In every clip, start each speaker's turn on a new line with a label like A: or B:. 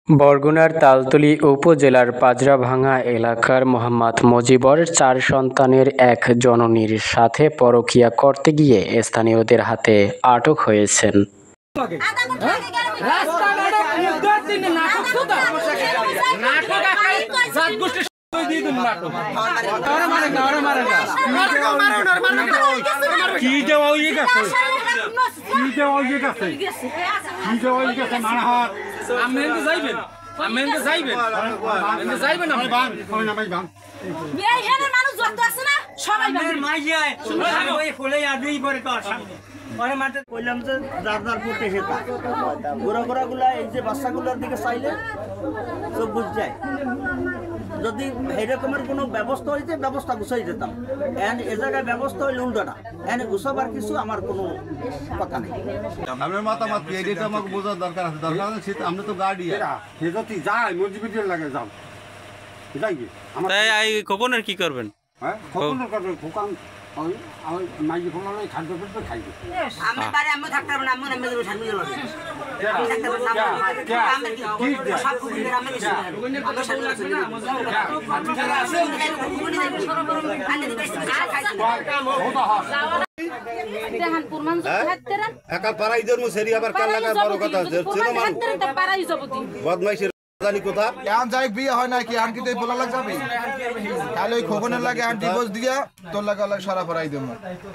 A: বরগুনার তালতলী উপজেলার পাজরাভাঙ্গা এলাকার মোহাম্মদ মুজিবর ৪ সন্তানের এক জননীর সাথে পরকীয়া করতে গিয়ে স্থানীয়দের হাতে আটক হয়েছেন।
B: কইলাম যে দাদার পুটে সেটা গোড়াগুলা এই যে বাচ্চাগুলোর দিকে চাইলে চোখ বুঝ যায়। যদি এরকমের কোনো ব্যবস্থা হইতে ব্যবস্থা গুছাই যেতাম, এ জায়গায় ব্যবস্থা হইলে উল্টোটা এনে গুছাবার কিছু আমার কোনো কথা নেই।
C: আমার মতামত এটা আমাকে বোঝার দরকার আছে, দরকার আছে আমরা তো গাড়ি সে যদি যায় মসজিদের লাগে যাও যাই কি
D: তাই খোকনের কি করবেন?
C: হ্যাঁ খোকনের করবেন, খোকন ওই মাইজি ফোনালে খাদ্য পেতে খাইবে।
B: আমি বাড়ি আমি থাকতে পারবো না, আমি নামে দেব সামনে গেল আমি থাকতে পারবো না, আমি কি সব কুকুর আমি বেশি আমি সামনে আছে দেখান প্রমাণ থাকতে রা
C: একা পারাই দেবো সেরি আবার কাল লাগার বড় কথা আছে ছিল মানুষ
B: পারাই যাব
C: বদমাইশের জানি কোথা
E: এখন যাই বিয়ে হয় না কি আন কিতে বলা লাগ যাবে তাহলে ওই খোকনের লাগে আন ডিভোর্স দিয়া তোর লাগে আলাদা সারা পড়াই দেব।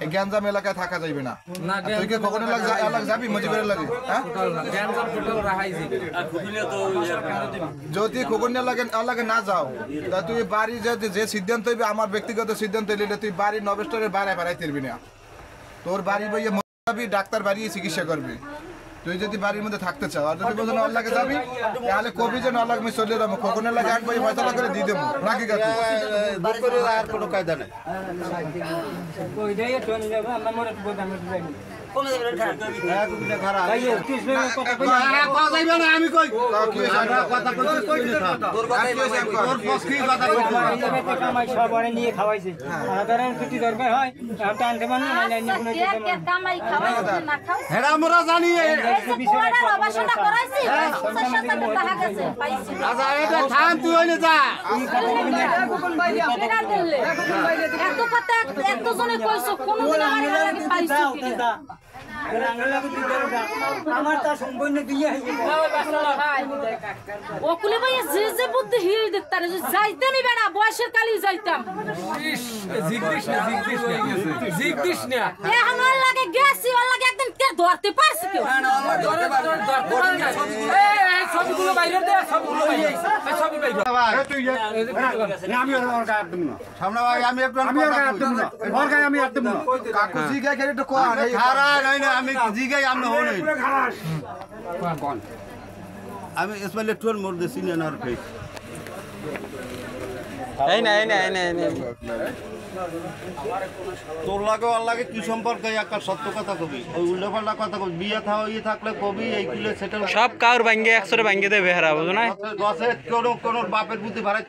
E: এই গ্যাঞ্জাম এলাকায় থাকা যাইবে না। তুই কি খোকনের লাগে আলাদা যাবি মুজিবের লাগে? হ্যাঁ গ্যাঞ্জাম টোটাল রাখাই যাবে আর খুদিলে তো যদি খোকনের লাগে না যাও তা তুই বাড়ি যে সিদ্ধান্ত হইবে আমার ব্যক্তিগত সিদ্ধান্ত নিলে তুই বাড়ি নবেস্টরের বাইরে বাড়াইতে পারবি না। তোর বাড়ি বইয়ে যাবি, ডাক্তার বাড়ি চিকিৎসা করবি। তুই যদি বাড়ির মধ্যে থাকতে চাও আর যদি বলছো নল লাগে যাবি তাহলে কবি যে নল আমি চলে যাবো, খোকনের লাগে আট বই ফয়সালা করে দিয়ে দেবো নাকি কাকু?
C: আর কোনো কায়দা নেই। আমি কই
F: নিয়ে খাওয়াইছে দরকার হয়
C: আমরা জানি তুই হইলে যা
F: আমার তা সম্পূর্ণ দিয়ে
G: ওকুলে ভাই যে বুদ্ধি হিল দিতারে যাইতাম বেড়া বয়সের কালি যাইতাম জিগদিস না এখন ওর লাগে গেছি, ওর লাগে একদম কে ধরতে পারছ কেউ? এই সবগুলো বাইরে দে, সবগুলো বাইরে সবই বাইরে
C: আমি ওর গায়ে একদম না সামনে ভাই আমি একটু আমি ওর গায়ে একদম না ওর গায়ে আমি একদম না
E: কাকু জিগাই করে একটু কোয়া নেই
C: খারা নয় না আমি জিগাই আমনে হই কোন আমি ইসমাইল টুর মোর দে সিনিয়র ফেস
D: এই না
C: তোর লাগে আর লাগে কি সম্পর্ক একটা সত্য কথা কবি ওই উল্টোপাল্টা কথা কবি বিয়ে থাও ইয়ে থাকলে কবি এইগুলো সেটেল
D: সব কাউর ভাঙ্গে একসরে ভাঙ্গে দেবে হেরা বুঝো না
C: গছে কোনো বাপের বুদ্ধি ভাড়াই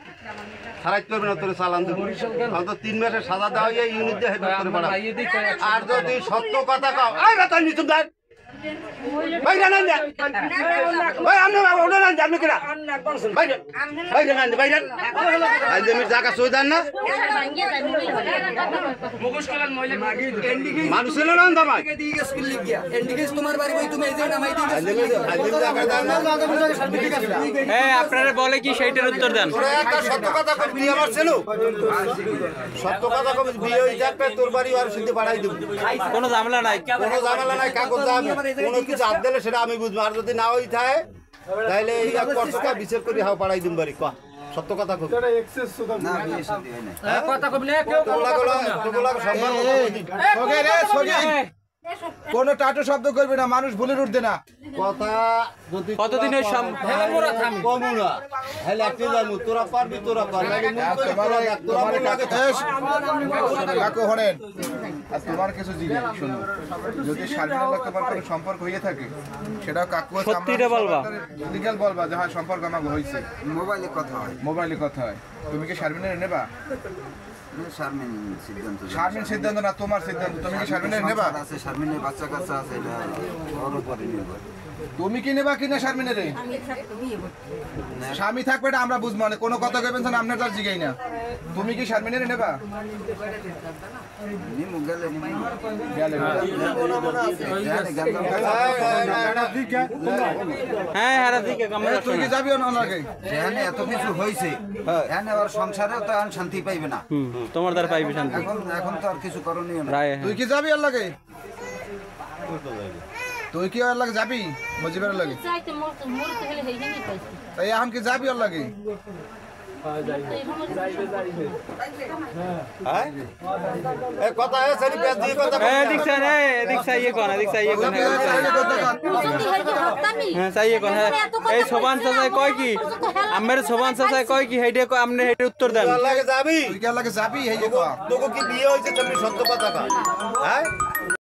C: খারাপ করবে না তোর চালান দেবো হয়তো 3 মাসের সাজা দেওয়া হয় ইউনিট দিয়ে হেড করে বাড়া আর যদি সত্য কথা কও এই কথা নিচু দেন বাইরে না যা ওই আমনে ওড়ে না জানো কিনা বাইরে বাইরে না বাইরে আজ আমি জায়গা সই দেন না মুখোশ কলার মহিলা মানুষ ছিল না দামাই
F: এন্ডিকেস তোমার বাড়ি কই তুমি এই যে নামাই দিই
C: আজ জায়গা দেন না
D: এই আপনারা বলে কি সেইটার উত্তর দেন।
C: ওরা একটা সত্য কথা কই বিয়ে আমার ছিল সত্য কথা কই বিয়ে হই যাবে তোর বাড়ি আর সিদ্ধি বাড়াই দেব
D: কোনো ঝামেলা নাই
C: কাগজ কোনো কিছু হাত দিলে সেটা আমি বুঝবো আর যদি না হই থাকে তাহলে এই কষ্টটা বিচার করে হাও পাড়াই দিম বাড়ি কয়া সত্য কথা কবি
F: কথা কবি না কেউ
E: কোন টাটু শব্দ করবে না, মানুষ ভুলে উঠবে না।
C: কথা যদি
D: কতদিনের
C: কমুনা হেলে একটু যাবো তোরা পারবি তোরা
E: কাকু হরেন আর তোমার কিছু জিজ্ঞেস শুনো, যদি শারমিনের লোক তোমার কোনো সম্পর্ক হয়ে থাকে সেটাও কাকু
D: সত্যিটা বলবা,
E: লিগ্যাল বলবা যে হ্যাঁ সম্পর্ক আমাকে হয়েছে। মোবাইলে কথা হয় তুমি কি শারমিনের নেবা? শারমিন সিদ্ধান্ত না তোমার সিদ্ধান্ত, তুমি কি শারমিনের নেবা?
H: শারমিনের বাচ্চা কাচ্চা আছে, এটা ওর উপরে নির্ভর।
E: তুমি কি নেবা কিনা শারমিনের রে স্বামী থাকবে এটা আমরা বুঝবো না কোনো কথা কইবেন না আপনার তার জিগাই না তুমি কি শারমিনের নেবা গেলে
D: হ্যাঁ হ্যাঁ ঠিক আছে
E: তুই কি যাবি না লাগে
H: এখানে এত কিছু হয়েছে এখানে ওর সংসারেও তো এখন শান্তি পাইবে না
D: তোমার দ্বার পাইবে শান্তি
H: এখন তো আর কিছু করণীয় না
D: রায়
E: তুই কি যাবি আর লাগে তুই কি আর লাগে যাবি মজিবের লাগে
G: চাইতে মরতে হলে হেই হেই পাইছি
E: তাই এখন কি যাবি আর লাগে
C: কথা হয়েছে দিয়ে কথা
D: এদিক স্যার এদিক চাইয়ে কোন হ্যাঁ চাইয়ে কোন হ্যাঁ এই সোবান চাচাই কয় কি আমের সোবান চাচাই কয় কি হেইডে কয় আমনে হেইডে উত্তর দেন
C: লাগে যাবি
E: তুই কি আর লাগে যাবি হেই
C: তোকে কি বিয়ে হয়েছে তুমি সত্য কথা কয় হ্যাঁ